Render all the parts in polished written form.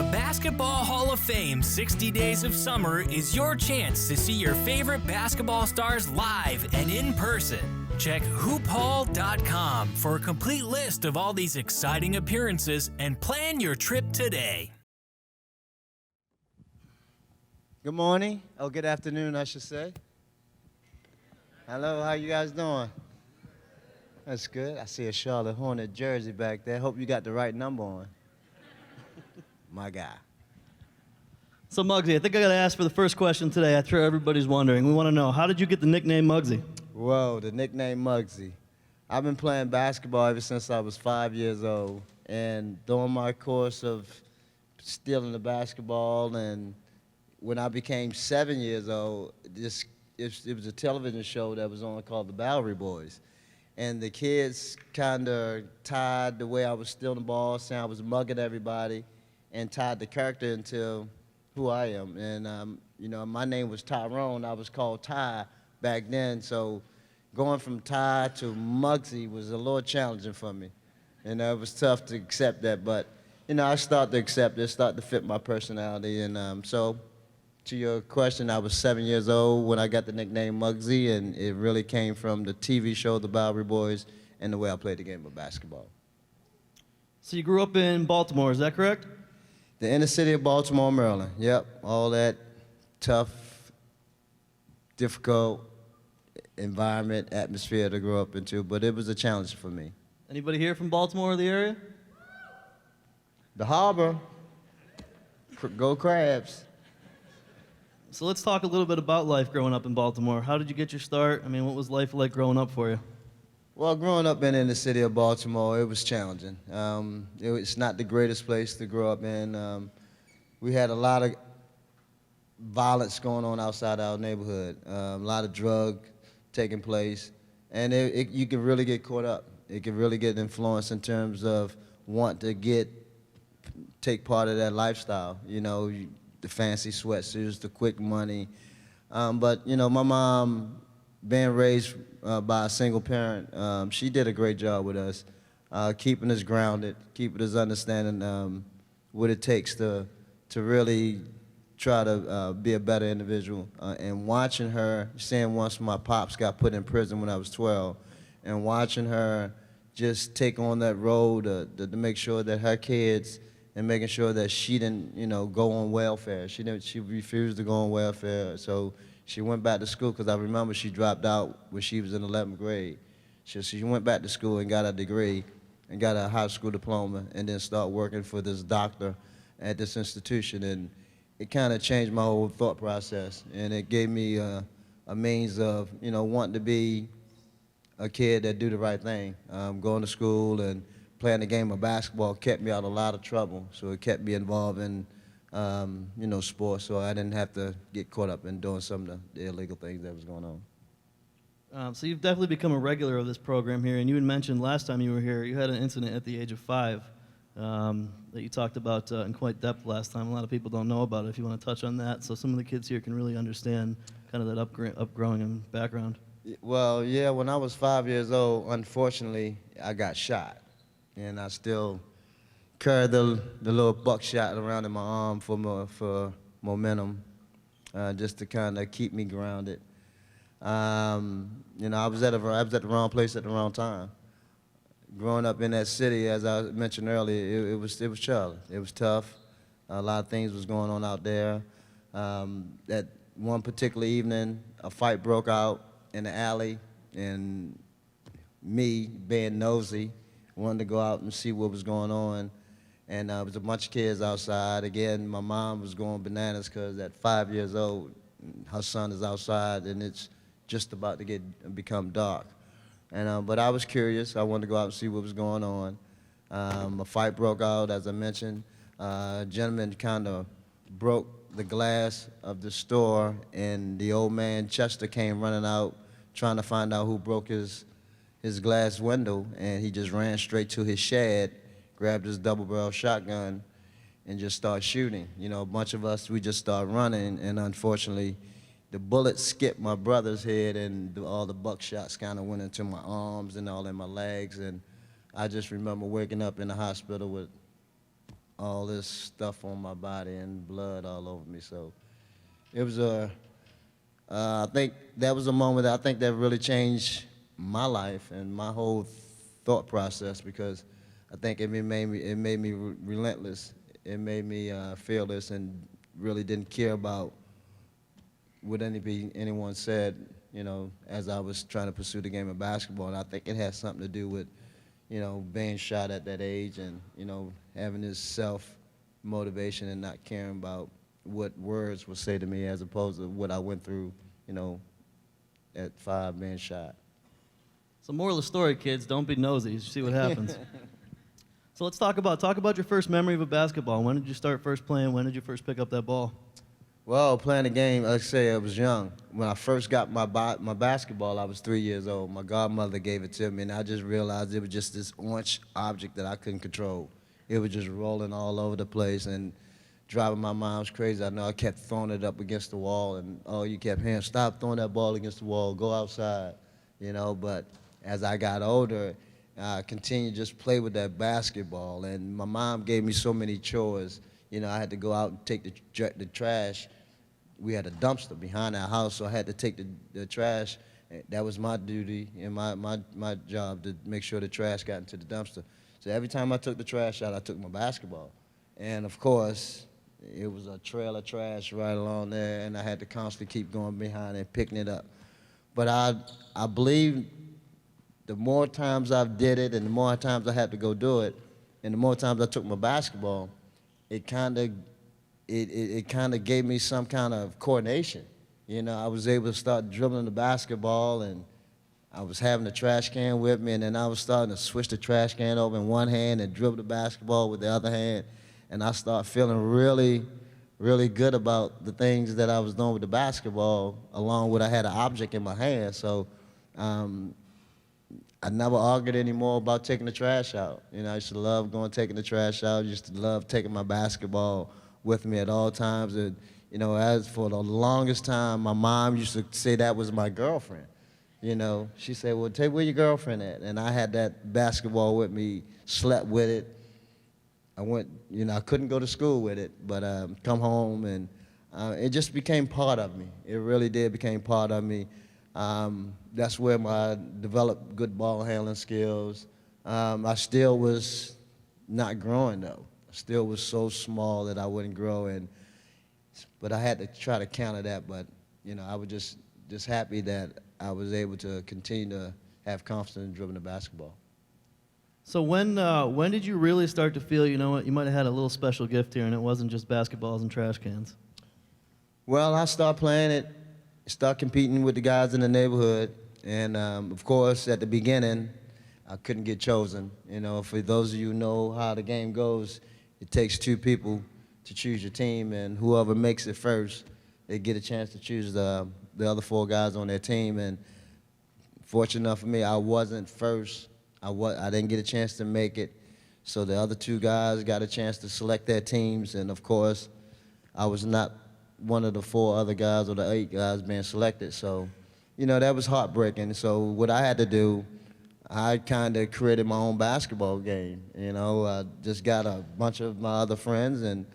The Basketball Hall of Fame 60 Days of Summer is your chance to see your favorite basketball stars live and in person. Check hoophall.com for a complete list of all these exciting appearances and plan your trip today. Good morning, or good afternoon, I should say. Hello, how you guys doing? That's good. I see a Charlotte Hornet jersey back there. Hope you got the right number on. My guy. So, Muggsy, I think I got to ask for the first question today. I'm sure everybody's wondering. We want to know, how did you get the nickname Muggsy? Whoa, the nickname Muggsy. I've been playing basketball ever since I was 5 years old. And during my course of stealing the basketball, and when I became 7 years old, it was a television show that was on called The Bowery Boys. And the kids kind of tied the way I was stealing the ball, saying I was mugging everybody, and tied the character into who I am. And, you know, my name was Tyrone. I was called Ty back then. So going from Ty to Muggsy was a little challenging for me. And it was tough to accept that. But, you know, I started to accept it, started to fit my personality. And so to your question, I was 7 years old when I got the nickname Muggsy, and it really came from the TV show The Bowery Boys and the way I played the game of basketball. So you grew up in Baltimore, is that correct? The inner city of Baltimore, Maryland. Yep, all that tough, difficult environment, atmosphere to grow up into, but it was a challenge for me. Anybody here from Baltimore or the area? The harbor, go Crabs. So let's talk a little bit about life growing up in Baltimore. How did you get your start? I mean, what was life like growing up for you? Well, growing up in the city of Baltimore, it was challenging. It's not the greatest place to grow up in. We had a lot of violence going on outside our neighborhood, a lot of drugs taking place, and you can really get caught up. It can really get influenced in terms of want to take part of that lifestyle, you know, the fancy sweatsuits, the quick money. But, you know, my mom, being raised by a single parent, she did a great job with us, keeping us grounded, keeping us understanding what it takes to really try to be a better individual. And watching her, seeing once my pops got put in prison when I was 12, and watching her just take on that role to make sure that her kids, and making sure that she didn't, you know, go on welfare. She refused to go on welfare. So she went back to school, because I remember she dropped out when she was in 11th grade. She went back to school and got a degree and got a high school diploma, and then started working for this doctor at this institution. And it kind of changed my whole thought process. And it gave me a means of, you know, wanting to be a kid that do the right thing. Going to school and playing the game of basketball kept me out of a lot of trouble, so it kept me involved in, you know, sports, so I didn't have to get caught up in doing some of the illegal things that was going on. So you've definitely become a regular of this program here, and you had mentioned last time you were here, you had an incident at the age of 5 that you talked about in quite depth last time. A lot of people don't know about it. If you want to touch on that, so some of the kids here can really understand kind of that upgrowing and background. Well, yeah, when I was 5 years old, unfortunately, I got shot. And I still carry the little buckshot around in my arm for momentum, just to kind of keep me grounded. You know, I was at the wrong place at the wrong time. Growing up in that city, as I mentioned earlier, it was challenging. It was tough. A lot of things was going on out there. That one particular evening, a fight broke out in the alley, and me, being nosy, wanted to go out and see what was going on. And there was a bunch of kids outside. Again, my mom was going bananas, because at 5 years old, her son is outside, and it's just about to become dark. And but I was curious. I wanted to go out and see what was going on. A fight broke out, as I mentioned. A gentleman kind of broke the glass of the store, and the old man, Chester, came running out, trying to find out who broke his glass window, and he just ran straight to his shed, grabbed his double-barrel shotgun, and just started shooting. You know, a bunch of us, we just started running, and unfortunately, the bullet skipped my brother's head, and all the buckshots kind of went into my arms and all in my legs, and I just remember waking up in the hospital with all this stuff on my body and blood all over me. So it was I think that was a moment that I think that really changed my life and my whole thought process, because I think it made me relentless. It made me fearless and really didn't care about what anyone said, you know, as I was trying to pursue the game of basketball. And I think it had something to do with, you know, being shot at that age and, you know, having this self-motivation and not caring about what words would say to me as opposed to what I went through, you know, at 5 being shot. So moral of the story, kids, don't be nosy. See what happens. So let's talk about your first memory of a basketball. When did you start first playing? When did you first pick up that ball? Well, playing the game, like I say, I was young. When I first got my basketball, I was 3 years old. My godmother gave it to me, and I just realized it was just this orange object that I couldn't control. It was just rolling all over the place and driving my mom's crazy. I know I kept throwing it up against the wall, and you kept hearing, "Stop throwing that ball against the wall, go outside," you know. But as I got older, I continued to just play with that basketball, and my mom gave me so many chores. You know, I had to go out and take the trash. We had a dumpster behind our house, so I had to take the trash. That was my duty and my job, to make sure the trash got into the dumpster. So every time I took the trash out, I took my basketball. And of course, it was a trail of trash right along there, and I had to constantly keep going behind and picking it up. But I believe the more times I did it and the more times I had to go do it, and the more times I took my basketball, it kind of gave me some kind of coordination. You know, I was able to start dribbling the basketball, and I was having the trash can with me, and then I was starting to switch the trash can over in one hand and dribble the basketball with the other hand, and I started feeling really, really good about the things that I was doing with the basketball, along with I had an object in my hand. So I never argued anymore about taking the trash out. You know, I used to love taking the trash out. I used to love taking my basketball with me at all times. And, you know, as for the longest time, my mom used to say that was my girlfriend. You know, she said, "Well, take where your girlfriend at?" And I had that basketball with me, slept with it. I went, you know, I couldn't go to school with it, but come home, and it just became part of me. It really did become part of me. That's where I developed good ball handling skills. I still was not growing, though. I still was so small that I wouldn't grow, but I had to try to counter that. But, you know, I was just happy that I was able to continue to have confidence in dribbling the basketball. So when did you really start to feel, you know what, you might have had a little special gift here and it wasn't just basketballs and trash cans? Well, I started playing it, started competing with the guys in the neighborhood, and of course, at the beginning, I couldn't get chosen. You know, for those of you who know how the game goes, it takes 2 people to choose your team, and whoever makes it first, they get a chance to choose the other 4 guys on their team. And fortunate enough for me, I wasn't first. I didn't get a chance to make it, so the other 2 guys got a chance to select their teams, and of course, I was not one of the 4 other guys or the 8 guys being selected. So, you know, that was heartbreaking. So what I had to do, I kind of created my own basketball game. You know, I just got a bunch of my other friends and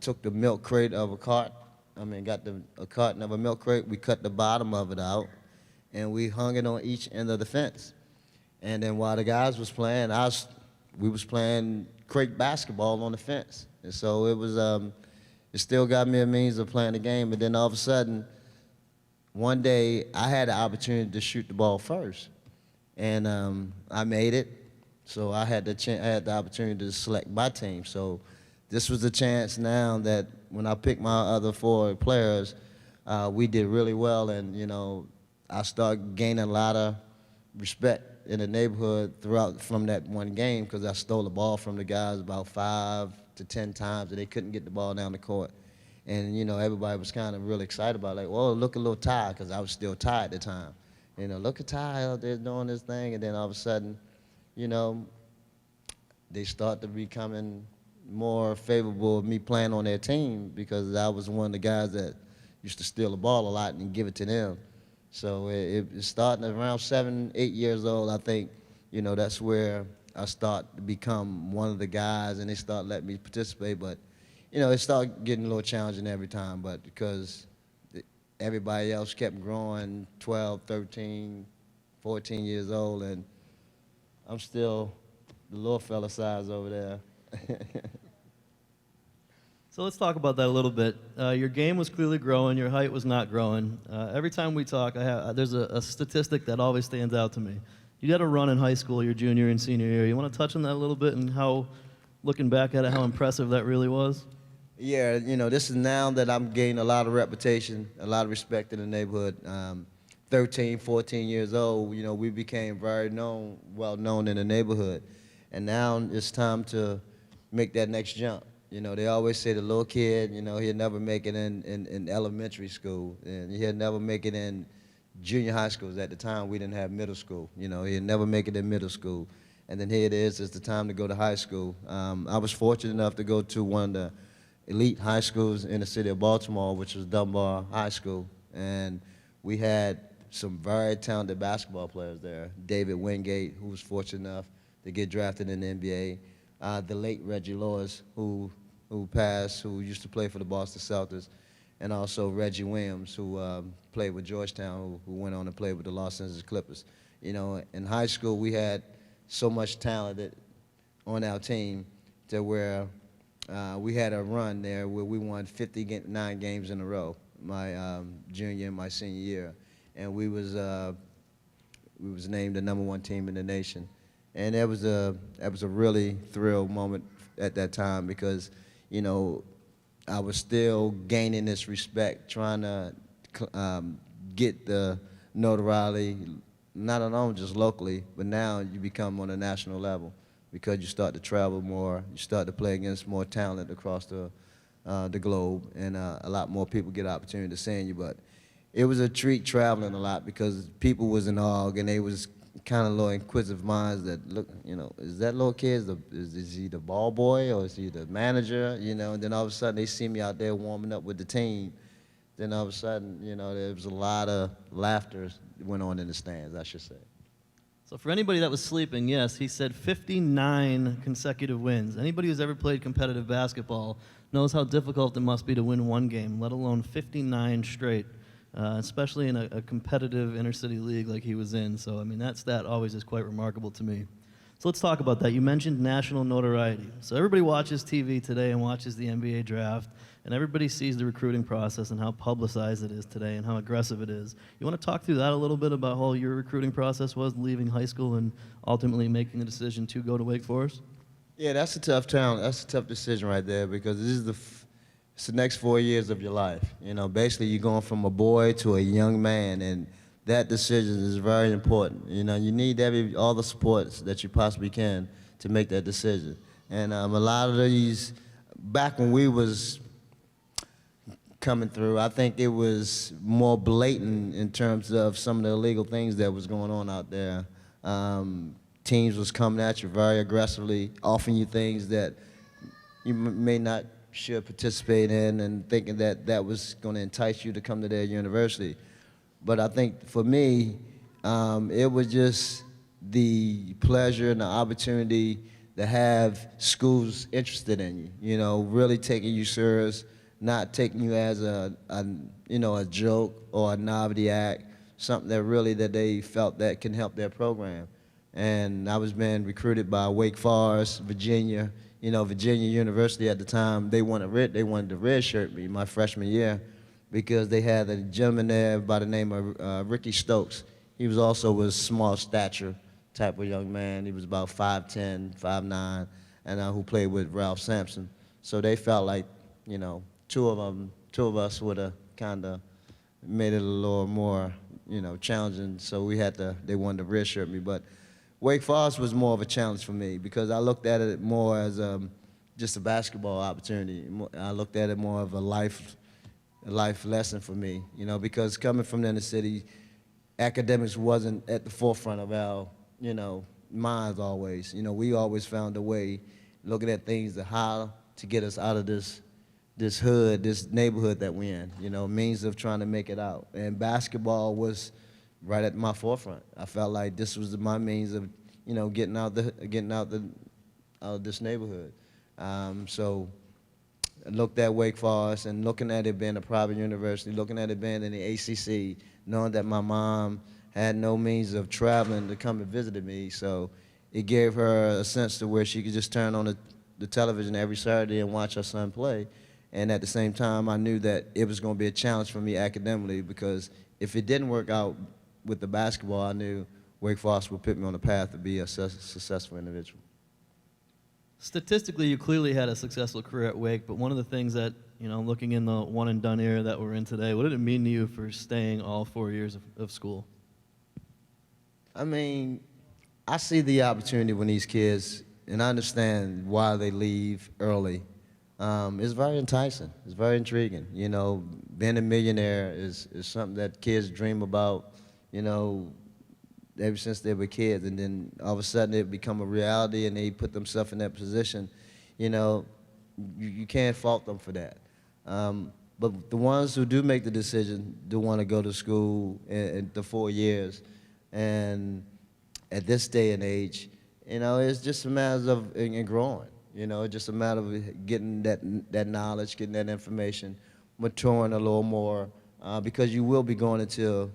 took the milk crate of a cart. Got a carton of a milk crate. We cut the bottom of it out, and we hung it on each end of the fence. And then while the guys was playing, we was playing crate basketball on the fence. And so it was, it still got me a means of playing the game. And then all of a sudden, one day, I had the opportunity to shoot the ball first. And I made it. So I had the opportunity to select my team. So this was the chance now that when I picked my other 4 players, we did really well. And, you know, I started gaining a lot of respect in the neighborhood from that one game, because I stole the ball from the guys about 5 to 10 times, and they couldn't get the ball down the court. And, you know, everybody was kind of really excited about it, like, "Whoa, look a little Ty," because I was still Ty at the time. You know, "Look at Ty out there doing this thing." And then all of a sudden, you know, they start to becoming more favorable of me playing on their team, because I was one of the guys that used to steal the ball a lot and give it to them. So it starting around 7, 8 years old, I think, you know, that's where I start to become one of the guys, and they start letting me participate. But, it started getting a little challenging every time. But because everybody else kept growing, 12, 13, 14 years old, and I'm still the little fella size over there. So let's talk about that a little bit. Your game was clearly growing. Your height was not growing. Every time we talk, there's a statistic that always stands out to me. You had a run in high school your junior and senior year. You want to touch on that a little bit and how, looking back at it, how impressive that really was? Yeah, this is now that I'm gaining a lot of reputation, a lot of respect in the neighborhood. 13, 14 years old, we became very well known in the neighborhood. And now it's time to make that next jump. They always say the little kid, he'll never make it in elementary school, and he'll never make it in junior high schools. At the time, we didn't have middle school. He'll never make it in middle school. And then here it is, it's the time to go to high school. I was fortunate enough to go to one of the elite high schools in the city of Baltimore, which was Dunbar High School. And we had some very talented basketball players there. David Wingate, who was fortunate enough to get drafted in the NBA. The late Reggie Lewis, who passed, who used to play for the Boston Celtics, and also Reggie Williams, who played with Georgetown, who went on to play with the Los Angeles Clippers. In high school, we had so much talent on our team to where we had a run there where we won 59 games in a row, my junior and my senior year, and we was named the #1 team in the nation, and that was a really thrill moment at that time because, I was still gaining this respect, trying to get the notoriety, not alone just locally, but now you become on a national level because you start to travel more, you start to play against more talent across the globe, and a lot more people get opportunity to see you. But it was a treat traveling a lot because people was in awe, and they was kind of little inquisitive minds that look, is that little kid, is he the ball boy or is he the manager, and then all of a sudden they see me out there warming up with the team. Then all of a sudden, there was a lot of laughter that went on in the stands, I should say. So for anybody that was sleeping, yes, he said 59 consecutive wins. Anybody who's ever played competitive basketball knows how difficult it must be to win one game, let alone 59 straight. Especially in a competitive inner-city league like he was in. So, that stat always is quite remarkable to me. So let's talk about that. You mentioned national notoriety. So everybody watches TV today and watches the NBA draft, and everybody sees the recruiting process and how publicized it is today and how aggressive it is. You want to talk through that a little bit about how your recruiting process was leaving high school and ultimately making the decision to go to Wake Forest? Yeah, that's a tough challenge. That's a tough decision right there because this is it's the next 4 years of your life. Basically you're going from a boy to a young man, and that decision is very important. You need all the supports that you possibly can to make that decision. And a lot of these, back when we was coming through, I think it was more blatant in terms of some of the illegal things that was going on out there. Teams was coming at you very aggressively, offering you things that you may not should participate in, and thinking that was going to entice you to come to their university. But I think for me, it was just the pleasure and the opportunity to have schools interested in you, really taking you serious, not taking you as a joke or a novelty act, something that they felt that can help their program. And I was being recruited by Wake Forest, Virginia. Virginia University at the time, they wanted to redshirt me my freshman year because they had a gentleman there by the name of Ricky Stokes. He was also a small stature type of young man. He was about 5'10", 5'9", and who played with Ralph Sampson. So they felt like, two of us would have kind of made it a little more, challenging. So they wanted to redshirt me. But Wake Forest was more of a challenge for me because I looked at it more as just a basketball opportunity. I looked at it more of a life lesson for me, because coming from the inner city, academics wasn't at the forefront of our, minds always. We always found a way, looking at things, how to get us out of this hood, this neighborhood that we're in, means of trying to make it out. And basketball was right at my forefront. I felt like this was my means of getting out of this neighborhood. So I looked at Wake Forest and looking at it being a private university, looking at it being in the ACC, knowing that my mom had no means of traveling to come and visit me, so it gave her a sense to where she could just turn on the television every Saturday and watch her son play. And at the same time, I knew that it was going to be a challenge for me academically, because if it didn't work out with the basketball, I knew Wake Forest would put me on the path to be a successful individual. Statistically, you clearly had a successful career at Wake, but one of the things that, looking in the one-and-done era that we're in today, what did it mean to you for staying all 4 years of school? I mean, I see the opportunity when these kids, and I understand why they leave early. It's very enticing. It's very intriguing. Being a millionaire is something that kids dream about, ever since they were kids. And then all of a sudden it become a reality and they put themselves in that position. You can't fault them for that. But the ones who do make the decision do want to go to school in the 4 years. And at this day and age, it's just a matter of growing. It's just a matter of getting that knowledge, getting that information, maturing a little more, because you will be going into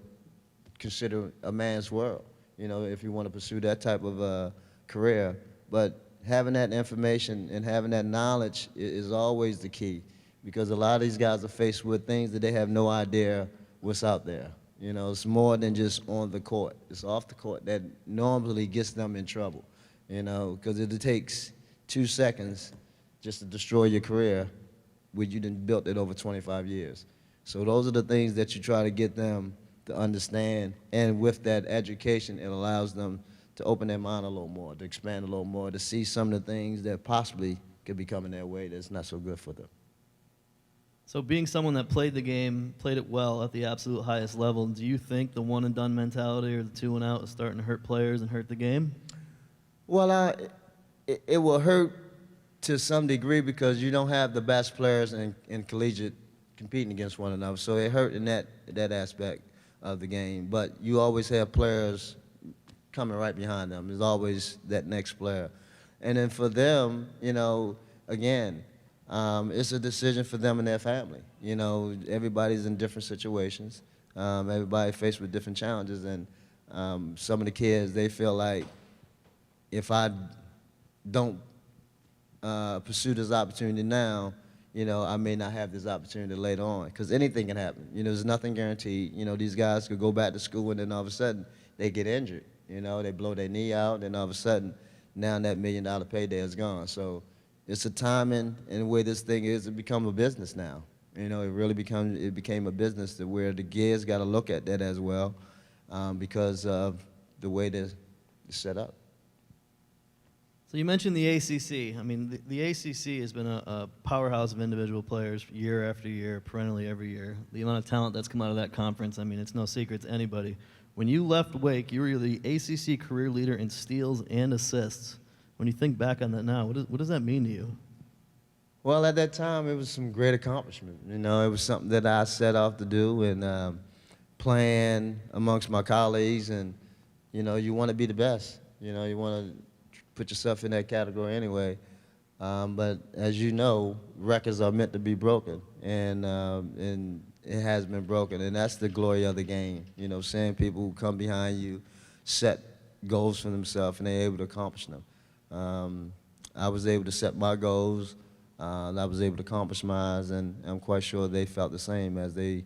consider a man's world, if you want to pursue that type of career. But having that information and having that knowledge is always the key, because a lot of these guys are faced with things that they have no idea what's out there. It's more than just on the court. It's off the court that normally gets them in trouble, because it takes 2 seconds just to destroy your career when you done built it over 25 years. So those are the things that you try to get them to understand, and with that education, it allows them to open their mind a little more, to expand a little more, to see some of the things that possibly could be coming their way that's not so good for them. So being someone that played the game, played it well at the absolute highest level, do you think the one-and-done mentality or the two-and-out is starting to hurt players and hurt the game? Well, it will hurt to some degree, because you don't have the best players in collegiate competing against one another. So it hurt in that aspect of the game. But you always have players coming right behind them. There's always that next player. And then for them, again, it's a decision for them and their family. Everybody's in different situations. Everybody faced with different challenges. And some of the kids, they feel like if I don't pursue this opportunity now, I may not have this opportunity later on, because anything can happen. There's nothing guaranteed. These guys could go back to school and then all of a sudden they get injured. They blow their knee out, and all of a sudden now that $1 million payday is gone. So it's a timing, and the way this thing is, it become a business now. It became a business to where the kids got to look at that as well, because of the way it's set up. So you mentioned the ACC. I mean, the ACC has been a powerhouse of individual players year after year, perennially every year. The amount of talent that's come out of that conference, I mean, it's no secret to anybody. When you left Wake, you were the ACC career leader in steals and assists. When you think back on that now, what does that mean to you? Well, at that time, it was some great accomplishment. It was something that I set off to do, and playing amongst my colleagues, and you want to be the best. You want to put yourself in that category anyway. But as you know, records are meant to be broken, and it has been broken, and that's the glory of the game. Seeing people who come behind you set goals for themselves, and they're able to accomplish them. I was able to set my goals. I was able to accomplish mine, and I'm quite sure they felt the same as they,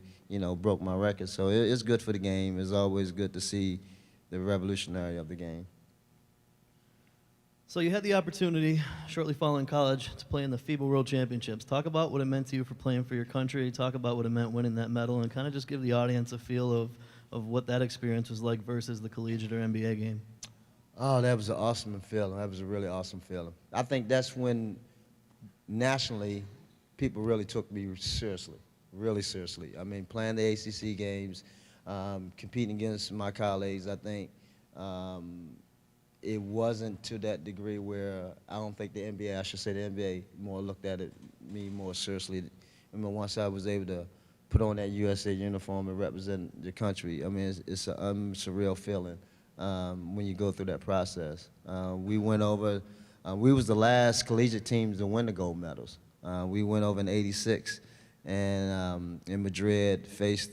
broke my record. So it's good for the game. It's always good to see the revolutionary of the game. So you had the opportunity, shortly following college, to play in the FIBA World Championships. Talk about what it meant to you for playing for your country. Talk about what it meant winning that medal, and kind of just give the audience a feel of what that experience was like versus the collegiate or NBA game. Oh, that was an awesome feeling. That was a really awesome feeling. I think that's when nationally people really took me seriously, really seriously. I mean, playing the ACC games, competing against my colleagues, I think it wasn't to that degree where I don't think the NBA, I should say the NBA, more looked at me more seriously. I mean, once I was able to put on that USA uniform and represent the country, I mean, it's a surreal feeling. when you go through that process. We went over, we was the last collegiate teams to win the gold medals. We went over in '86, and in Madrid faced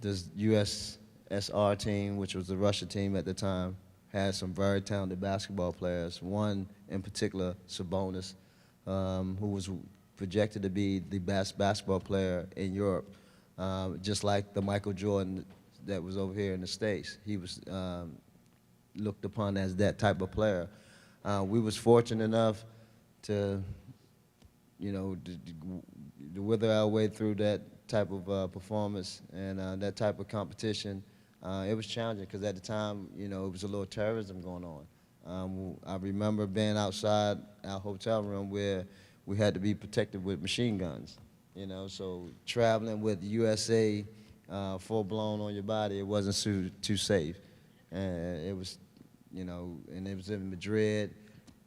this USSR team, which was the Russia team at the time, had some very talented basketball players. One in particular, Sabonis, who was projected to be the best basketball player in Europe, just like the Michael Jordan that was over here in the States. He was looked upon as that type of player. We was fortunate enough to, to wither our way through that type of performance and that type of competition. It was challenging because at the time, it was a little terrorism going on. I remember being outside our hotel room where we had to be protected with machine guns, so traveling with USA full-blown on your body, it wasn't too safe. And it was, and it was in Madrid.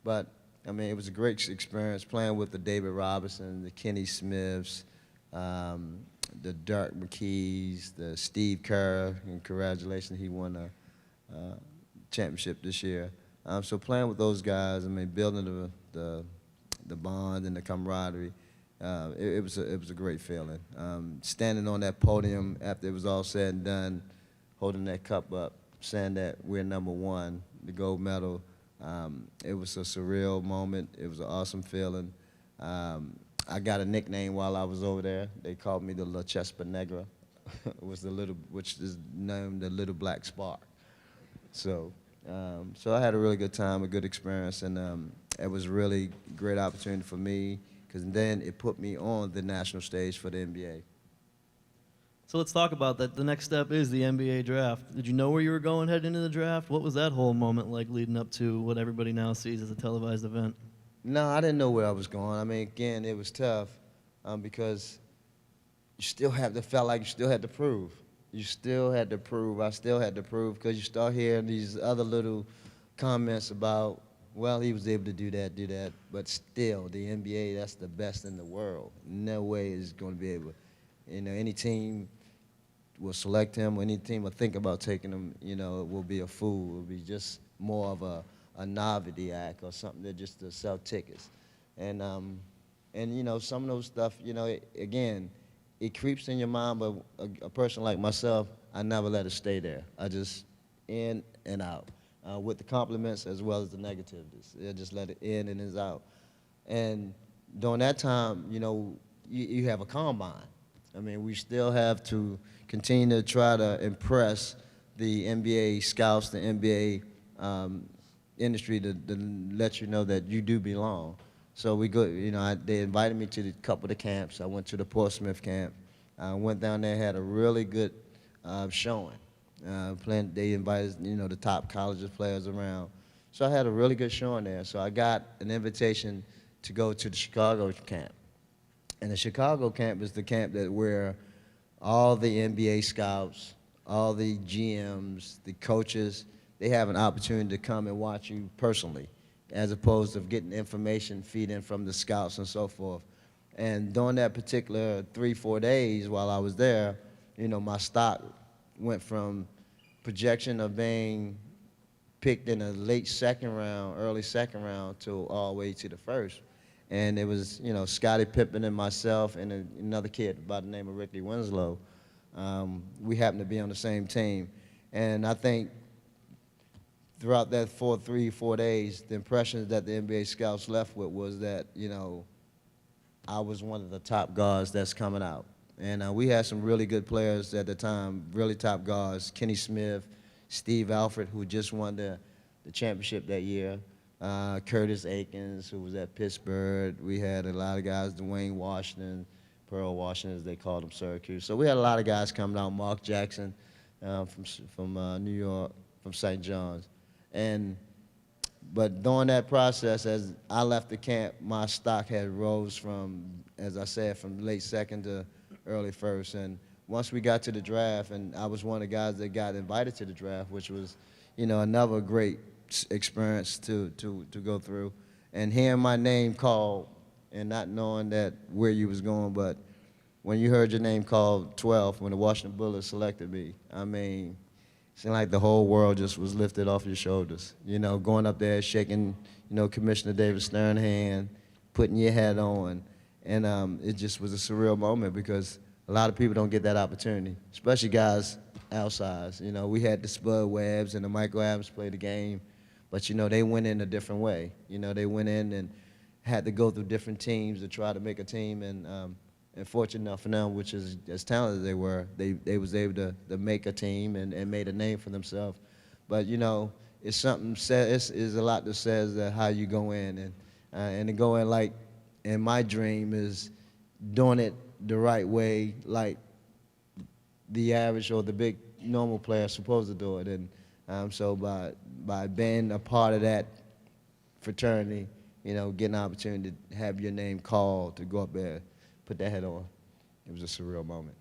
But, it was a great experience playing with the David Robinson, the Kenny Smiths, the Dirk McKees, the Steve Kerr, and congratulations, he won a championship this year. So playing with those guys, building the bond and the camaraderie, it was a great feeling. Standing on that podium after it was all said and done, holding that cup up, saying that we're #1, the gold medal, it was a surreal moment. It was an awesome feeling. I got a nickname while I was over there. They called me the La Chespa Negra, which is named the Little Black Spark. So I had a really good time, a good experience, and it was really a great opportunity for me, because then it put me on the national stage for the NBA. So let's talk about that. The next step is the NBA draft. Did you know where you were going heading into the draft? What was that whole moment like leading up to what everybody now sees as a televised event? No, I didn't know where I was going. Again, it was tough because you still felt like you still had to prove. You still had to prove. I still had to prove, because you start hearing these other little comments about, well, he was able to do that, but still, the NBA, that's the best in the world. No way is going to be able, any team will select him, or any team will think about taking him, it will be a fool. It will be just more of a novelty act or something that just to sell tickets. And some of those stuff, again, it creeps in your mind, but a person like myself, I never let it stay there. I just in and out. With the compliments as well as the negatives. I just let it in and it's out. And during that time, you have a combine. We still have to continue to try to impress the NBA scouts, the NBA industry to let you know that you do belong. So we go, they invited me to a couple of the camps. I went to the Portsmouth camp. I went down there, had a really good showing. They invited, the top colleges players around. So I had a really good showing there. So I got an invitation to go to the Chicago camp. And the Chicago camp is the camp where all the NBA scouts, all the GMs, the coaches, they have an opportunity to come and watch you personally, as opposed to getting information feeding from the scouts and so forth. And during that particular 3-4 days while I was there, my stock went from projection of being picked in a late second round, early second round, to all the way to the first. And it was, Scottie Pippen and myself and another kid by the name of Ricky Winslow. We happened to be on the same team. And I think throughout that 4 days, the impressions that the NBA scouts left with was that, I was one of the top guards that's coming out. And we had some really good players at the time, really top guards. Kenny Smith, Steve Alford, who just won the championship that year. Curtis Akins, who was at Pittsburgh. We had a lot of guys, Dwayne Washington, Pearl Washington, as they called him, Syracuse. So we had a lot of guys coming out, Mark Jackson from New York, from St. John's. But during that process, as I left the camp, my stock had rose from, as I said, from late second to early first. And once we got to the draft, and I was one of the guys that got invited to the draft, which was, another great experience to go through. And hearing my name called and not knowing where you was going, but when you heard your name called 12th, when the Washington Bullets selected me, seemed like the whole world just was lifted off your shoulders. You know, going up there, shaking, you know, Commissioner David Stern's hand, putting your hat on, and it just was a surreal moment because a lot of people don't get that opportunity, especially guys our size. You know, we had the Spud Webbs and the Michael Adams play the game, but, you know, they went in a different way. You know, they went in and had to go through different teams to try to make a team, and fortunate enough for them, which is as talented as they were, they was able to make a team and made a name for themselves. But, you know, it's something, it's a lot that says that how you go in, and to go in like, and my dream is doing it the right way, like the average or the big normal player is supposed to do it. And so by being a part of that fraternity, you know, getting an opportunity to have your name called, to go up there, put that hat on, it was a surreal moment.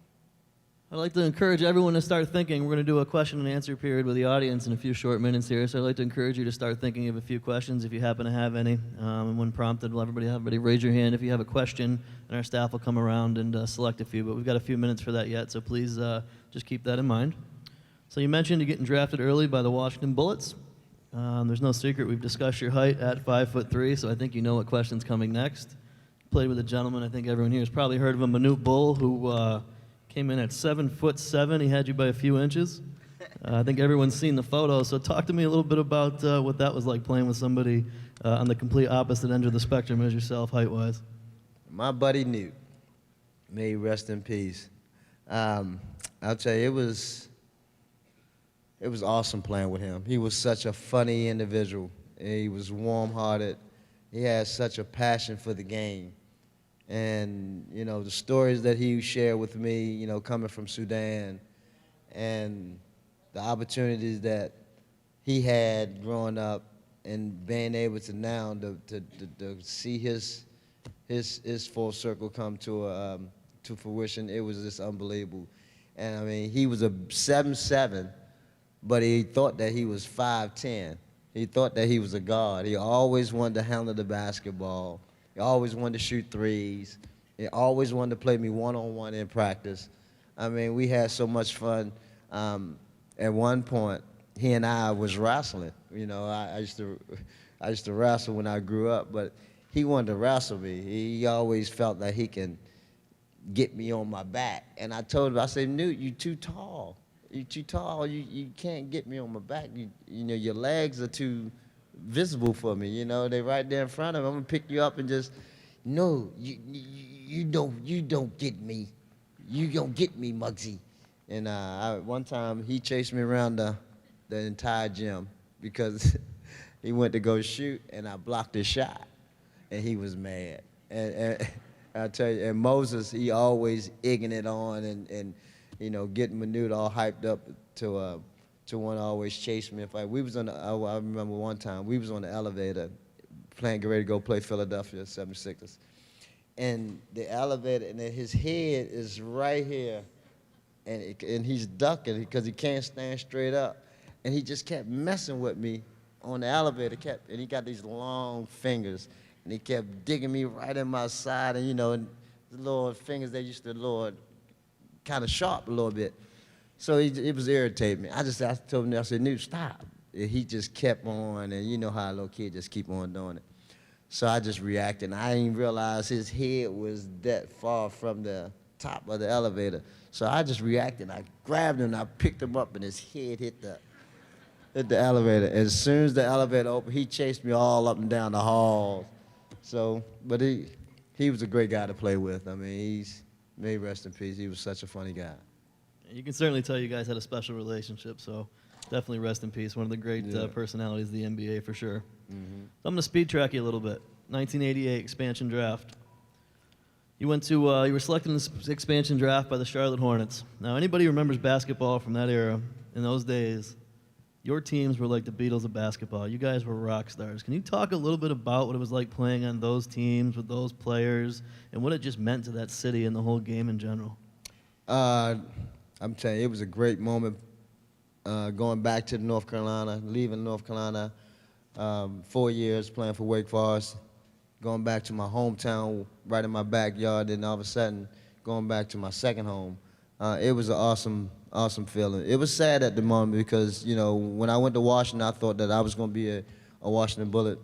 I'd like to encourage everyone to start thinking. We're going to do a question and answer period with the audience in a few short minutes here, so I'd like to encourage you to start thinking of a few questions if you happen to have any. And when prompted, we'll everybody raise your hand if you have a question, and our staff will come around and select a few. But we've got a few minutes for that yet, so please just keep that in mind. So you mentioned you're getting drafted early by the Washington Bullets. There's no secret we've discussed your height at 5'3", so I think you know what question's coming next. Played with a gentleman I think everyone here has probably heard of him, Manute Bull, who came in at 7'7". He had you by a few inches. I think everyone's seen the photo, so talk to me a little bit about what that was like playing with somebody on the complete opposite end of the spectrum as yourself, height-wise. My buddy Newt, may he rest in peace. I'll tell you, it was awesome playing with him. He was such a funny individual. He was warm-hearted. He had such a passion for the game. And, you know, the stories that he shared with me, you know, coming from Sudan, and the opportunities that he had growing up, and being able to now to see his full circle come to fruition, it was just unbelievable. And I mean, he was a 7'7", but he thought that he was 5'10". He thought that he was a guard. He always wanted to handle the basketball. He always wanted to shoot threes. He always wanted to play me one-on-one in practice. I mean, we had so much fun. At one point, he and I was wrestling. You know, I used to wrestle when I grew up, but he wanted to wrestle me. He always felt that he can get me on my back. And I told him, I said, Newt, you too tall. You're too tall. You can't get me on my back. You know, your legs are too visible for me. You know, they're right there in front of me. I'm gonna pick you up and just, no, you don't get me. You don't get me, Muggsy. And one time he chased me around the entire gym because he went to go shoot and I blocked his shot, and he was mad. And I tell you, and Moses, he always egging it on and you know, getting Manute all hyped up to want to always chase me. We was on the, I remember one time, we was on the elevator getting ready to go play Philadelphia 76ers. And the elevator, and then his head is right here, and he's ducking because he can't stand straight up. And he just kept messing with me on the elevator, and he got these long fingers, and he kept digging me right in my side, and you know, and the little fingers, they used to kind of sharp a little bit. So it was irritating me. I told him, I said, Newt, stop. And he just kept on, and you know how a little kid just keep on doing it. So I just reacted, and I didn't realize his head was that far from the top of the elevator. So I just reacted, I grabbed him, and I picked him up, and his head hit the elevator. As soon as the elevator opened, he chased me all up and down the halls. So, but he was a great guy to play with. I mean, may he rest in peace. He was such a funny guy. You can certainly tell you guys had a special relationship, so definitely rest in peace. One of the great personalities of the NBA for sure. Mm-hmm. So I'm going to speed track you a little bit. 1988 expansion draft. You were selected in the expansion draft by the Charlotte Hornets. Now, anybody who remembers basketball from that era, in those days, your teams were like the Beatles of basketball. You guys were rock stars. Can you talk a little bit about what it was like playing on those teams with those players and what it just meant to that city and the whole game in general? I'm telling you, it was a great moment going back to North Carolina, leaving North Carolina, 4 years playing for Wake Forest, going back to my hometown right in my backyard, and all of a sudden going back to my second home. it was an awesome feeling. It was sad at the moment because, when I went to Washington, I thought that I was going to be a Washington Bullet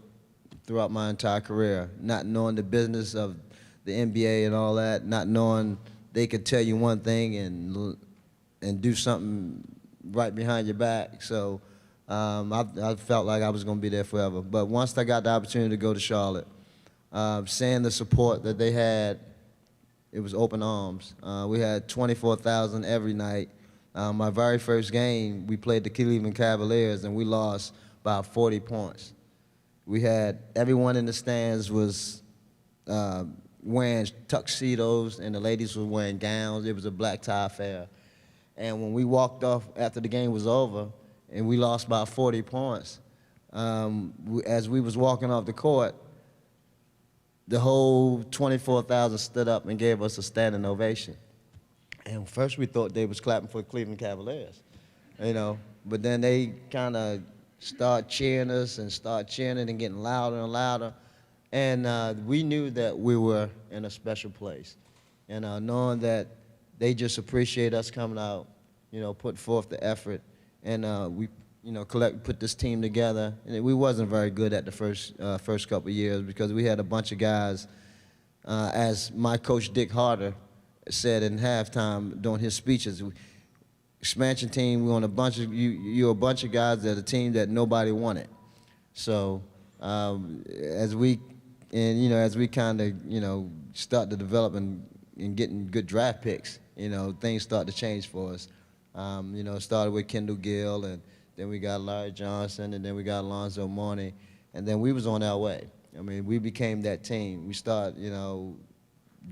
throughout my entire career, not knowing the business of the NBA and all that, not knowing they could tell you one thing and do something right behind your back. So I felt like I was going to be there forever. But once I got the opportunity to go to Charlotte, seeing the support that they had, it was open arms. We had 24,000 every night. My very first game, we played the Cleveland Cavaliers, and we lost by 40 points. We had everyone in the stands was wearing tuxedos, and the ladies were wearing gowns. It was a black tie affair. And when we walked off after the game was over, and we lost by 40 points, as we was walking off the court, the whole 24,000 stood up and gave us a standing ovation. And first we thought they was clapping for the Cleveland Cavaliers, but then they kind of start cheering us and start cheering and getting louder and louder. And we knew that we were in a special place. And knowing that they just appreciate us coming out, put forth the effort. And we, put this team together. And we wasn't very good at the first couple of years because we had a bunch of guys, as my coach Dick Harder said in halftime during his speeches, expansion team, we on you're a bunch of guys that a team that nobody wanted. So as we kind of start to develop and getting good draft picks, things start to change for us. It started with Kendall Gill, and then we got Larry Johnson, and then we got Alonzo Mourning, and then we was on our way. I mean, we became that team. We started,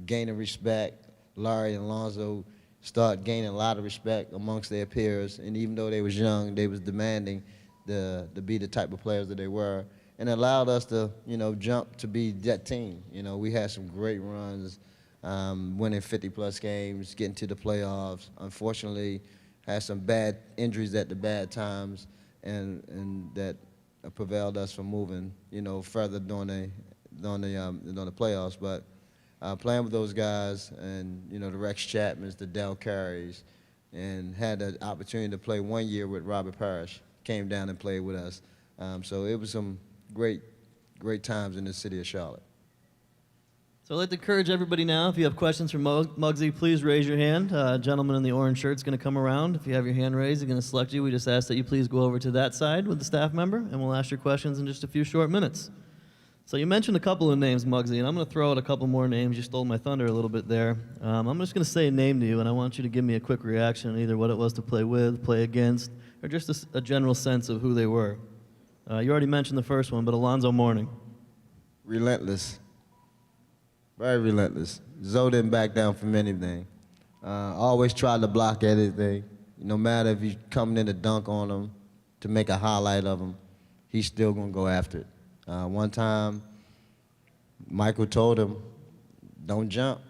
gaining respect. Larry and Alonzo start gaining a lot of respect amongst their peers, and even though they was young, they was demanding to be the type of players that they were, and it allowed us to, jump to be that team. We had some great runs, winning 50-plus games, getting to the playoffs. Unfortunately, had some bad injuries at the bad times, and that prevailed us from moving, further during the playoffs. But playing with those guys and, the Rex Chapmans, the Del Carries, and had the opportunity to play 1 year with Robert Parrish, came down and played with us. So it was some great times in the city of Charlotte. So I'd like to encourage everybody now, if you have questions for Muggsy, please raise your hand. Gentleman in the orange shirt is going to come around. If you have your hand raised, he's going to select you. We just ask that you please go over to that side with the staff member, and we'll ask your questions in just a few short minutes. So you mentioned a couple of names, Muggsy, and I'm going to throw out a couple more names. You stole my thunder a little bit there. I'm just going to say a name to you, and I want you to give me a quick reaction on either what it was to play with, play against, or just a general sense of who they were. You already mentioned the first one, but Alonzo Mourning. Relentless. Very relentless. Zoe didn't back down from anything. Always tried to block anything. No matter if you coming in to dunk on him, to make a highlight of him, he's still going to go after it. One time, Michael told him, don't jump.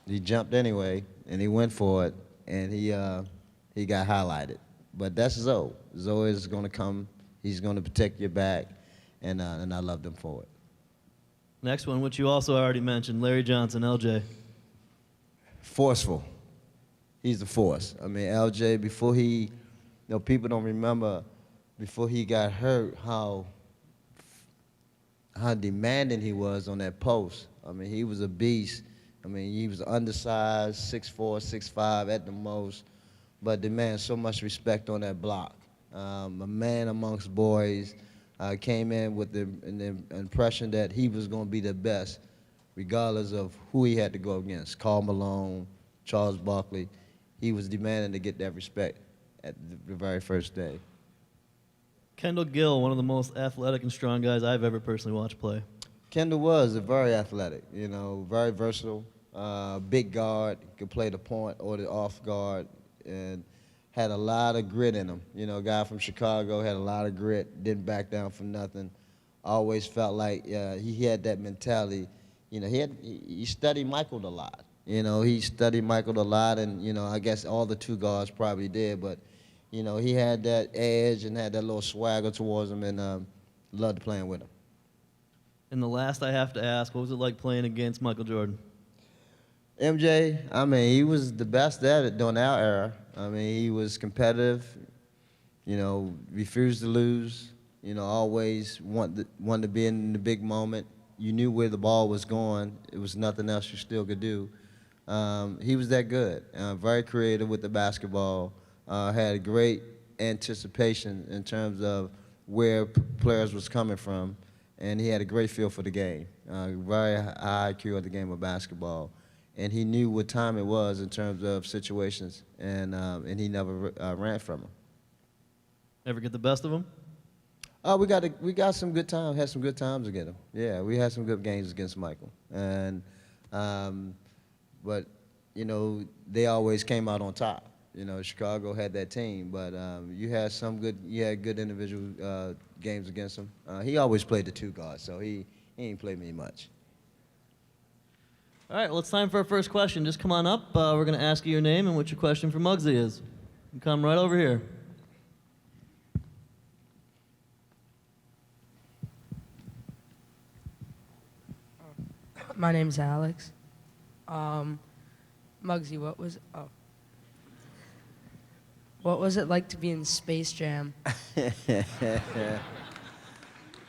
He jumped anyway, and he went for it, and he got highlighted. But that's Zoe. Zoe is going to come. He's going to protect your back, and I loved him for it. Next one, which you also already mentioned, Larry Johnson, LJ. Forceful. He's the force. I mean, LJ, before he, people don't remember, before he got hurt, how demanding he was on that post. I mean, he was a beast. I mean, he was undersized, 6'4", 6'5" at the most, but demanded so much respect on that block. A man amongst boys. Came in with the impression that he was going to be the best, regardless of who he had to go against. Karl Malone, Charles Barkley. He was demanding to get that respect at the very first day. Kendall Gill, one of the most athletic and strong guys I've ever personally watched play. Kendall was very athletic, very versatile, big guard, could play the point or the off guard, and had a lot of grit in him. A guy from Chicago had a lot of grit, didn't back down for nothing. Always felt like he had that mentality. He studied Michael a lot. He studied Michael a lot, and, I guess all the two guards probably did, but, he had that edge and had that little swagger towards him, and loved playing with him. And the last I have to ask, what was it like playing against Michael Jordan? MJ, I mean, he was the best at it during our era. I mean, he was competitive, refused to lose, always wanted to be in the big moment. You knew where the ball was going. It was nothing else you still could do. He was that good. Very creative with the basketball. Had great anticipation in terms of where players was coming from, and he had a great feel for the game. Very high IQ at the game of basketball, and he knew what time it was in terms of situations, and he never ran from them. Ever get the best of him? We got some good times. Had some good times against him. Yeah, we had some good games against Michael, and but they always came out on top. Chicago had that team, but you had good individual games against him. He always played the two guards, so he ain't played me much. All right, well, it's time for our first question. Just come on up. We're going to ask you your name and what your question for Muggsy is. You come right over here. My name's Alex. Muggsy, what was it like to be in Space Jam?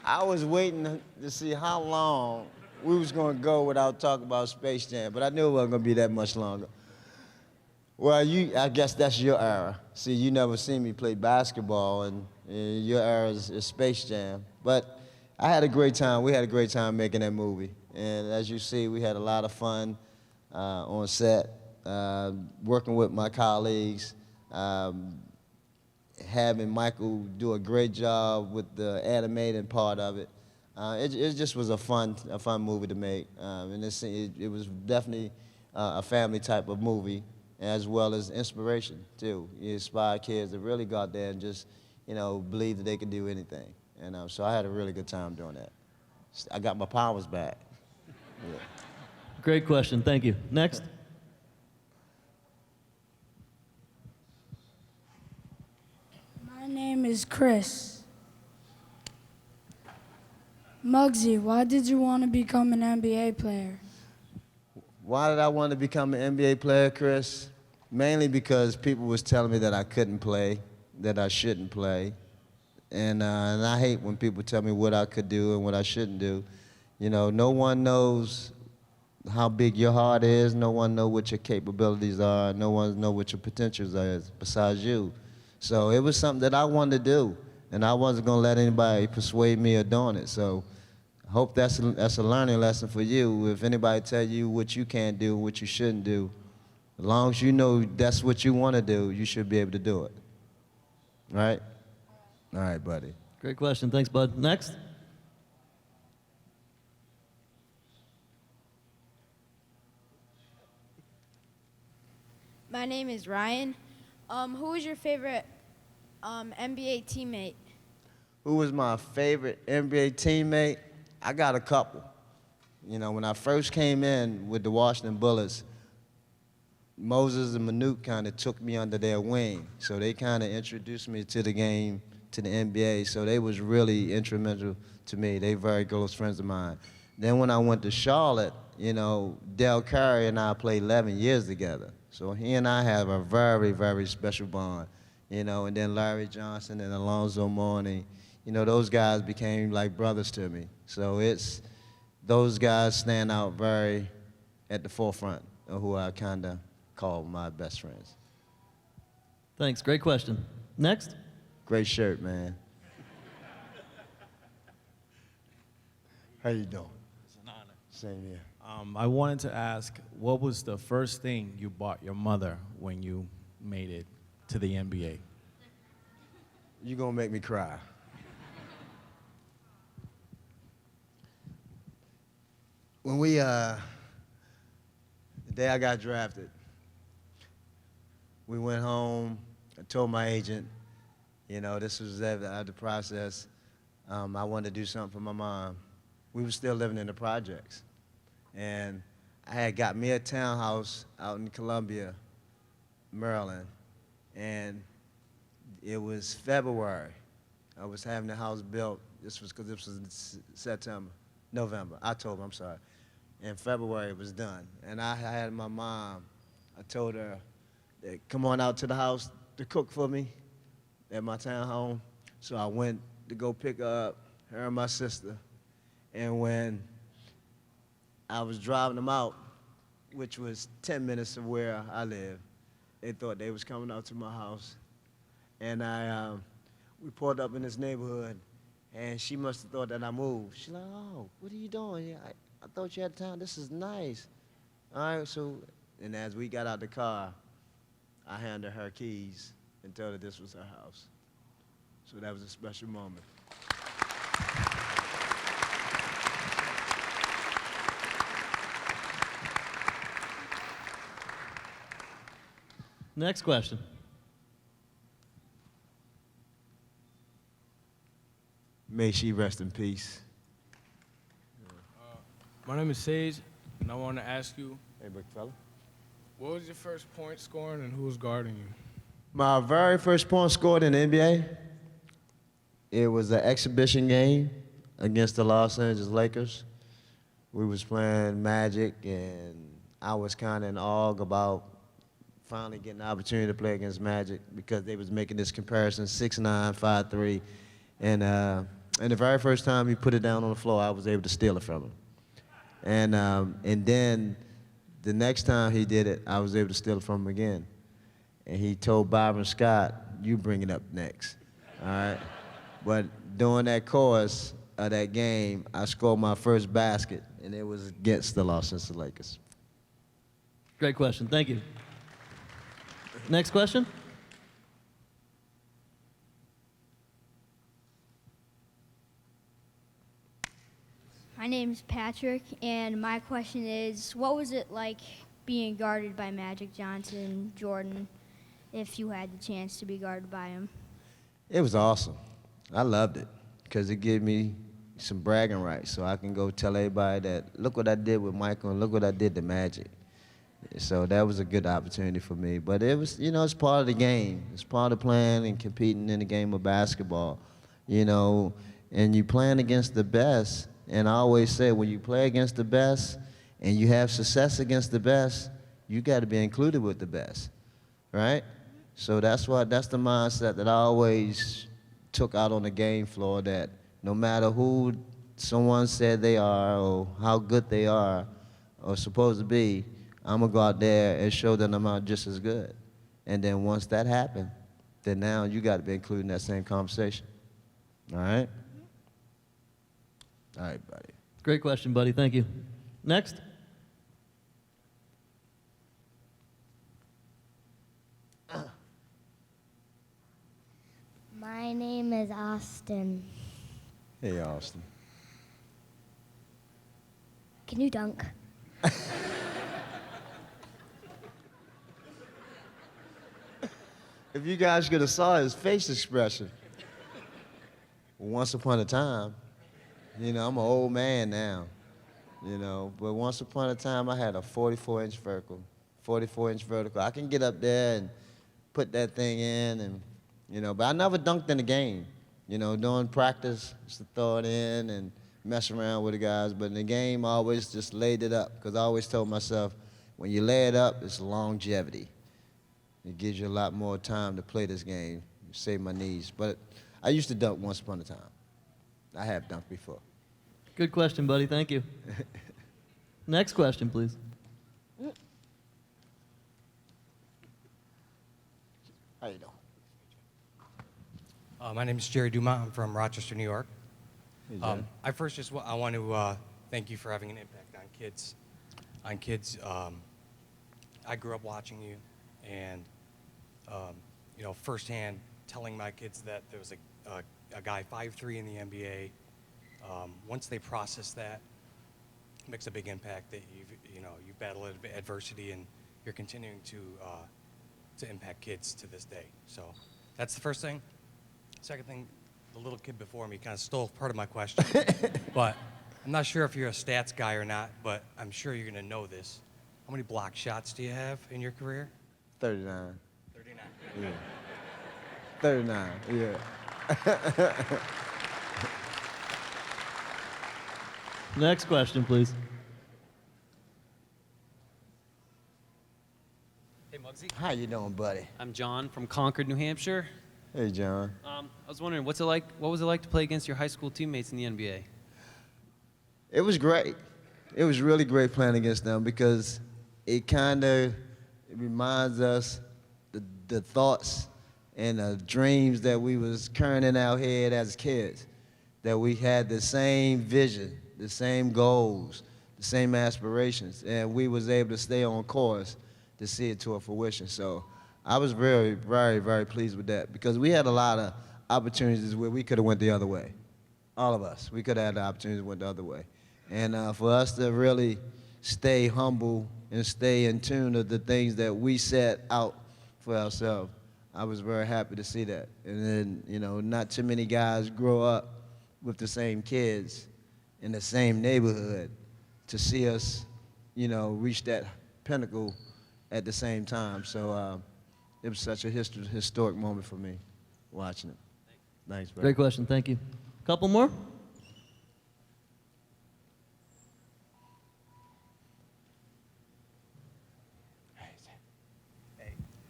I was waiting to see how long we was going to go without talking about Space Jam, but I knew it wasn't going to be that much longer. Well, I guess that's your era. See, you never seen me play basketball, and your era is Space Jam. But I had a great time. We had a great time making that movie. And as you see, we had a lot of fun on set, working with my colleagues, having Michael do a great job with the animating part of it. It just was a fun movie to make. And it was definitely a family type of movie, as well as inspiration, too. It inspired kids to really go out there and just, believe that they could do anything. And so I had a really good time doing that. I got my powers back. Yeah. Great question. Thank you. Next. My name is Chris. Muggsy, why did you want to become an NBA player? Why did I want to become an NBA player, Chris? Mainly because people was telling me that I couldn't play, that I shouldn't play. And I hate when people tell me what I could do and what I shouldn't do. No one knows how big your heart is. No one knows what your capabilities are. No one knows what your potentials are besides you. So it was something that I wanted to do, and I wasn't going to let anybody persuade me of doing it. So I hope that's a learning lesson for you. If anybody tell you what you can't do, what you shouldn't do, as long as you know that's what you want to do, you should be able to do it. Right? All right, buddy. Great question. Thanks, bud. Next. My name is Ryan. Who was your favorite NBA teammate? Who was my favorite NBA teammate? I got a couple. When I first came in with the Washington Bullets, Moses and Manute kind of took me under their wing. So they kind of introduced me to the game, to the NBA. So they was really instrumental to me. They very close friends of mine. Then when I went to Charlotte, Del Curry and I played 11 years together. So he and I have a very, very special bond. And then Larry Johnson and Alonzo Mourning, those guys became like brothers to me. So those guys stand out very at the forefront of who I kind of call my best friends. Thanks. Great question. Next. Great shirt, man. How you doing? It's an honor. Same here. I wanted to ask, what was the first thing you bought your mother when you made it to the NBA? You're going to make me cry. When the day I got drafted, we went home. I told my agent, this was the process. I wanted to do something for my mom. We were still living in the projects. And I had got me a townhouse out in Columbia, Maryland. And it was February. I was having the house built. This was in November, October, I'm sorry. In February, it was done. And I had my mom, I told her, that, come on out to the house to cook for me at my townhome. So I went to go pick her up, her and my sister. And when I was driving them out, which was 10 minutes from where I live, they thought they was coming out to my house. And we pulled up in this neighborhood, and she must have thought that I moved. She's like, oh, what are you doing? Yeah, I thought you had time. This is nice. All right, so, and as we got out the car, I handed her keys and told her this was her house. So that was a special moment. Next question. May she rest in peace. My name is Sage, and I want to ask you, Hey, big fella. what was your first point scoring and who was guarding you? My very first point scored in the NBA, it was an exhibition game against the Los Angeles Lakers. We was playing Magic, and I was kind of in awe about finally getting the opportunity to play against Magic because they was making this comparison, 6'9", 5'3", and the very first time he put it down on the floor, I was able to steal it from him. And then the next time he did it, I was able to steal it from him again. And he told Byron Scott, you bring it up next, all right? But during that course of that game, I scored my first basket, and it was against the Los Angeles Lakers. Great question. Thank you. Next question. My name is Patrick, and my question is, what was it like being guarded by Magic Johnson, Jordan, if you had the chance to be guarded by him? It was awesome. I loved it because it gave me some bragging rights so I can go tell everybody that, look what I did with Michael and look what I did to Magic. So that was a good opportunity for me. But it was, you know, it's part of the game. It's part of playing and competing in the game of basketball, you know, and you playing against the best. And I always say, when you play against the best and you have success against the best, you got to be included with the best, right? So that's the mindset that I always took out on the game floor, that no matter who someone said they are or how good they are or supposed to be, I'm going to go out there and show them I'm out just as good. And then once that happened, then now you got to be included in that same conversation. All right? All right, buddy. Great question, buddy. Thank you. Next. My name is Austin. Hey, Austin. Can you dunk? If you guys could have saw his face expression. Once upon a time, you know, I'm an old man now, you know, but once upon a time I had a 44-inch vertical, 44-inch vertical. I can get up there and put that thing in and, you know, but I never dunked in the game. You know, during practice, just to throw it in and mess around with the guys, but in the game I always just laid it up because I always told myself, when you lay it up, it's longevity. It gives you a lot more time to play this game, save my knees. But I used to dunk once upon a time. I have dunked before. Good question, buddy. Thank you. Next question, please. How you doing? My name is Jerry Dumont. I'm from Rochester, New York. Hey, Jerry. I first just I want to thank you for having an impact on kids. I grew up watching you, and you know, firsthand telling my kids that there was a guy 5'3" in the NBA. Once they process that, it makes a big impact that you've battled adversity and you're continuing to impact kids to this day. So that's the first thing. Second thing, the little kid before me kind of stole part of my question, but I'm not sure if you're a stats guy or not, but I'm sure you're going to know this. How many block shots do you have in your career? 39. 39. Yeah. 39, yeah. Next question, please. Hey, Muggsy. How you doing, buddy? I'm John from Concord, New Hampshire. Hey, John. I was wondering, what was it like to play against your high school teammates in the NBA? It was great. It was really great playing against them because it kind of reminds us the thoughts and the dreams that we was carrying in our head as kids, that we had the same vision, the same goals, the same aspirations, and we was able to stay on course to see it to a fruition. So I was very, very, very pleased with that because we had a lot of opportunities where we could have went the other way. All of us, we could have had the opportunity to went the other way. And for us to really stay humble and stay in tune to the things that we set out for ourselves, I was very happy to see that. And then, you know, not too many guys grow up with the same kids in the same neighborhood to see us, you know, reach that pinnacle at the same time. So it was such a historic moment for me watching it. Thanks, bro. Great question. Thank you. Couple more?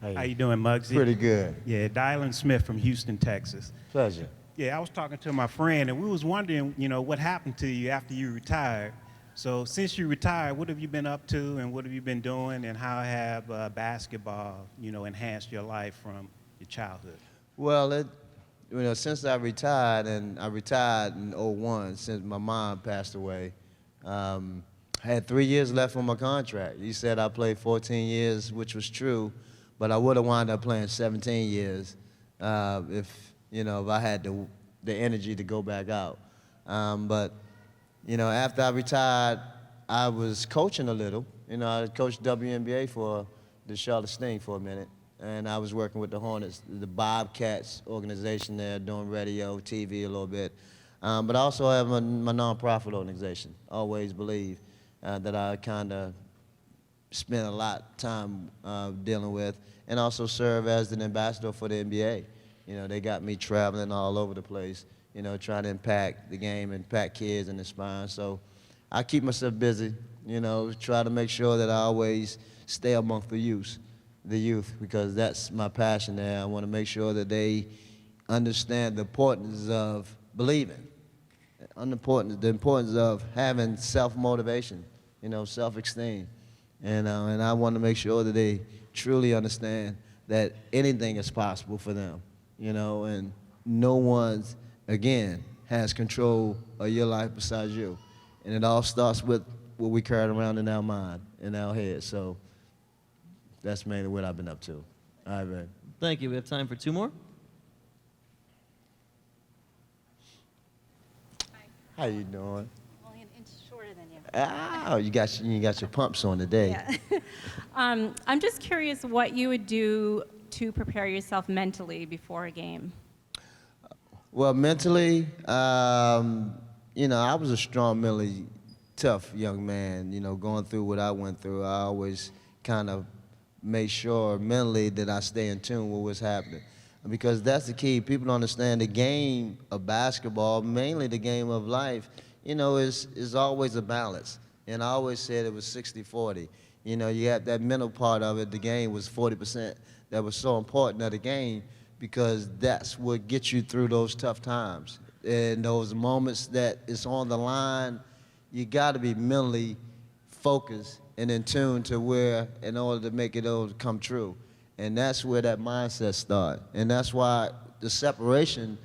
How you doing, Muggsy? Pretty good. Yeah, Dylan Smith from Houston, Texas. Pleasure. Yeah, I was talking to my friend, and we was wondering, you know, what happened to you after you retired. So since you retired, what have you been up to, and what have you been doing, and how have basketball, you know, enhanced your life from your childhood? Well, you know, since I retired, and I retired in '01, since my mom passed away, I had 3 years left on my contract. He said I played 14 years, which was true, but I would have wound up playing 17 years if I had the energy to go back out. But you know, after I retired, I was coaching a little. You know, I coached WNBA for the Charlotte Sting for a minute, and I was working with the Hornets, the Bobcats organization there, doing radio, TV a little bit. But I also have my nonprofit organization, Always Believe, that I kind of spent a lot of time dealing with, and also serve as an ambassador for the NBA. You know, they got me traveling all over the place, you know, trying to impact the game, impact kids and inspire. So I keep myself busy, you know, try to make sure that I always stay amongst the youth, because that's my passion there. I want to make sure that they understand the importance of believing, the importance of having self-motivation, you know, self-esteem. And I want to make sure that they truly understand that anything is possible for them, you know, and no one's, again, has control of your life besides you. And it all starts with what we carry around in our mind, in our head. So that's mainly what I've been up to. All right, man. Thank you. We have time for two more. How you doing? Only an inch shorter than you. Oh, you got your pumps on today. Yeah. I'm just curious what you would do to prepare yourself mentally before a game. Well, mentally, you know, I was a strong, mentally tough young man. You know, going through what I went through, I always kind of made sure mentally that I stay in tune with what's happening. Because that's the key. People don't understand the game of basketball, mainly the game of life, you know, is always a balance. And I always said it was 60-40. You know, you have that mental part of it, the game was 40%. That was so important of the game because that's what gets you through those tough times. And those moments that it's on the line, you got to be mentally focused and in tune to where, in order to make it all come true. And that's where that mindset starts. And that's why the separation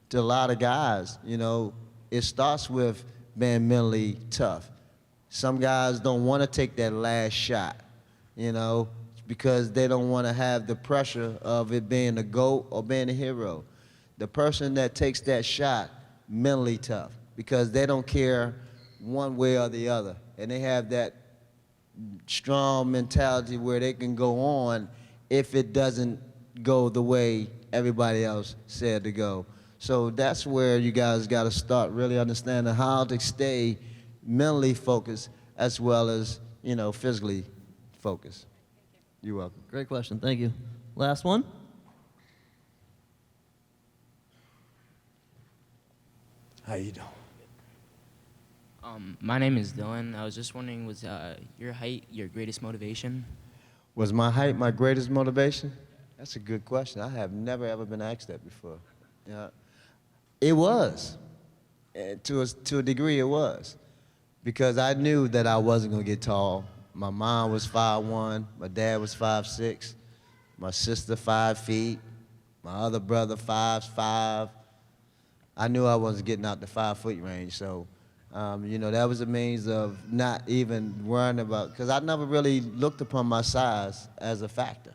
to a lot of guys, you know, it starts with being mentally tough. Some guys don't want to take that last shot, you know, because they don't want to have the pressure of it being a GOAT or being a hero. The person that takes that shot, mentally tough, because they don't care one way or the other. And they have that strong mentality where they can go on if it doesn't go the way everybody else said to go. So that's where you guys got to start really understanding how to stay mentally focused as well as, you know, physically focused. You're welcome. Great question. Thank you. Last one. How you doing? My name is Dylan. I was just wondering, was your height your greatest motivation? Was my height my greatest motivation? That's a good question. I have never, ever been asked that before. Yeah. It was. To a degree, it was. Because I knew that I wasn't going to get tall. My mom was 5'1", my dad was 5'6", my sister 5 feet, my other brother 5'5". I knew I wasn't getting out the 5-foot range, so you know, that was a means of not even worrying about, because I never really looked upon my size as a factor,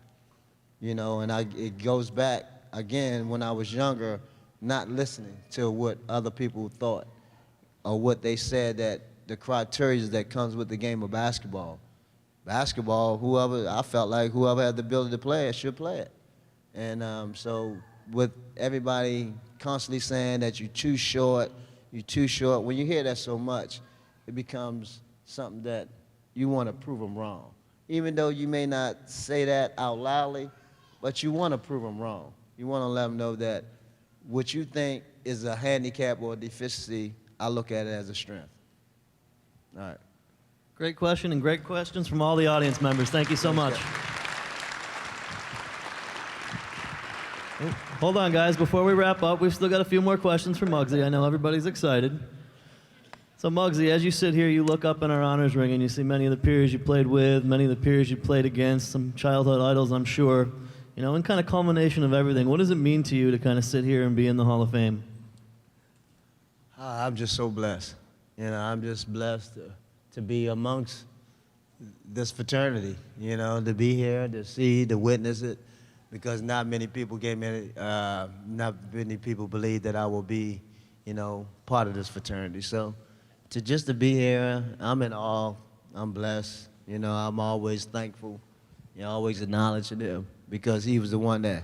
you know, and it goes back, again, when I was younger, not listening to what other people thought or what they said that the criteria that comes with the game of basketball. Basketball, I felt like whoever had the ability to play it should play it. And so with everybody constantly saying that you're too short, when you hear that so much, it becomes something that you want to prove them wrong. Even though you may not say that out loudly, but you want to prove them wrong. You want to let them know that what you think is a handicap or a deficiency, I look at it as a strength. All right. Great question and great questions from all the audience members. Thank you so much. Oh, hold on, guys. Before we wrap up, we've still got a few more questions for Muggsy. I know everybody's excited. So, Muggsy, as you sit here, you look up in our honors ring and you see many of the peers you played with, many of the peers you played against, some childhood idols, I'm sure. You know, in kind of culmination of everything, what does it mean to you to kind of sit here and be in the Hall of Fame? I'm just so blessed. You know, I'm just blessed to be amongst this fraternity, you know, to be here, to see, to witness it, because not many people not many people believe that I will be, you know, part of this fraternity. So to be here, I'm in awe, I'm blessed, you know, I'm always thankful, you know, always acknowledging him, because he was the one that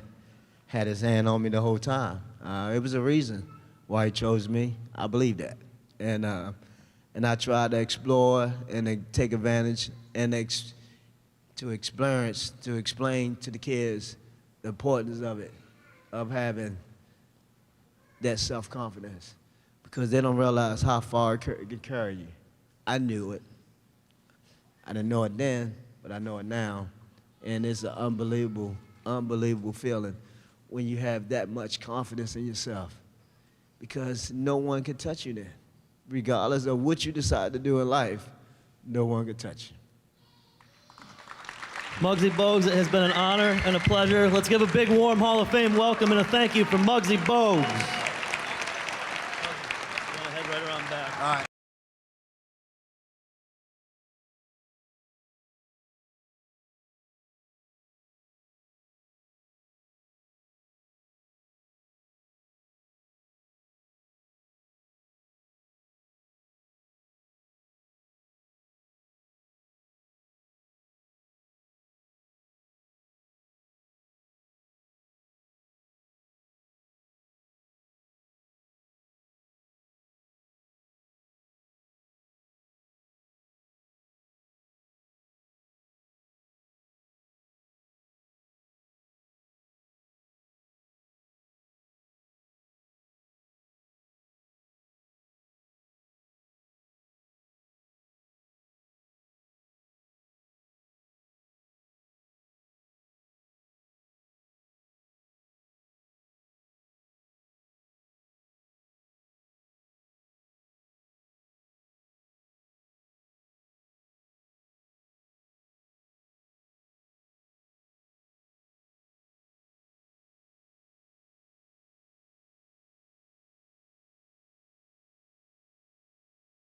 had his hand on me the whole time. It was a reason why he chose me. I believe that. And I try to explore and to take advantage and to explain to the kids the importance of it, of having that self-confidence, because they don't realize how far it can carry you. I knew it. I didn't know it then, but I know it now. And it's an unbelievable, unbelievable feeling when you have that much confidence in yourself, because no one can touch you then. Regardless of what you decide to do in life, no one can touch you. Muggsy Bogues, it has been an honor and a pleasure. Let's give a big, warm Hall of Fame welcome and a thank you for Muggsy Bogues.